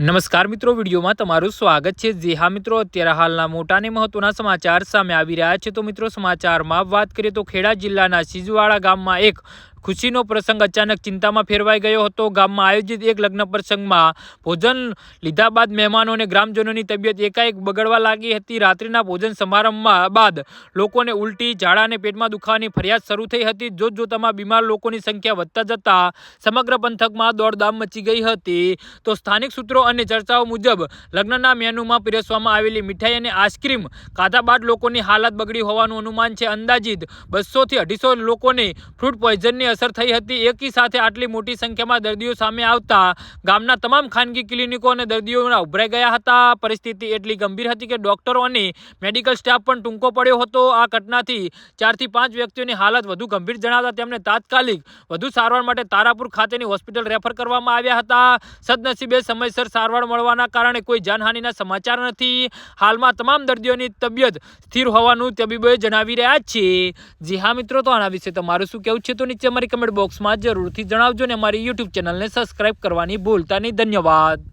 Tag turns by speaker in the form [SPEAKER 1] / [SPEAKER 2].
[SPEAKER 1] નમસ્કાર મિત્રો, વિડીયોમાં તમારું સ્વાગત છે। જી હા મિત્રો, અત્યારે હાલના મોટા અને મહત્વના સમાચાર સામે આવી રહ્યા છે। તો મિત્રો, સમાચારમાં વાત કરીએ તો ખેડા જિલ્લાના સિજવાડા ગામમાં એક ખુશીનો પ્રસંગ અચાનક ચિંતામાં ફેરવાઈ ગયો હતો। ગામમાં આયોજિત એક લગ્ન પ્રસંગમાં ભોજન લીધા બાદ મહેમાનો અને ગ્રામજનોની તબિયત એકાએક બગડવા લાગી હતી। રાત્રિના ભોજન સમારંભમાં બાદ લોકોને ઉલટી, ઝાડા અને પેટમાં દુખાવાની ફરિયાદ શરૂ થઈ હતી। જોતજોતામાં બીમાર લોકોની સંખ્યા વધતા જતા સમગ્ર પંથકમાં દોડધામ મચી ગઈ હતી। તો સ્થાનિક સૂત્રો અને ચર્ચાઓ મુજબ લગ્નના મેનુમાં પીરસવામાં આવેલી મીઠાઈ અને આઈસ્ક્રીમ ખાધા બાદ લોકોની હાલત બગડી હોવાનું અનુમાન છે। અંદાજિત 200 થી 250 લોકોને ફૂડ પોઈઝનની અસર થઈ હતી। એકી સાથે આટલી મોટી સંખ્યામાં દર્દીઓ સામે આવતા ગામના તમામ ખાનગી ક્લિનિકો અને દર્દીઓના ઉભરાઈ ગયા હતા। પરિસ્થિતિ એટલી ગંભીર હતી કે ડોક્ટરો અને મેડિકલ સ્ટાફ પણ ટૂંકો પડ્યો હતો। આ ઘટનાથી 4 થી 5 વ્યક્તિઓની હાલત વધુ ગંભીર જણાતા તેમને તાત્કાલિક વધુ સારવાર માટે તારાપુર ખાતેની હોસ્પિટલ રેફર કરવામાં આવ્યા હતા। સદનસીબે સમયસર સારવાર મળવાના કારણે કોઈ જાનહાનિના સમાચાર નથી। હાલમાં તમામ દર્દીઓની તબિયત સ્થિર હોવાનું તબીબોએ જણાવી રહ્યા છે। જી હા મિત્રો, તો આના વિશે તમારું શું કહેવું છે તો નીચે અમારી કમેન્ટ બોક્સમાં જરૂરથી જણાવજો અને અમારી યુટ્યુબ ચેનલને સબસ્ક્રાઇબ કરવાની ભૂલતા નહીં। ધન્યવાદ।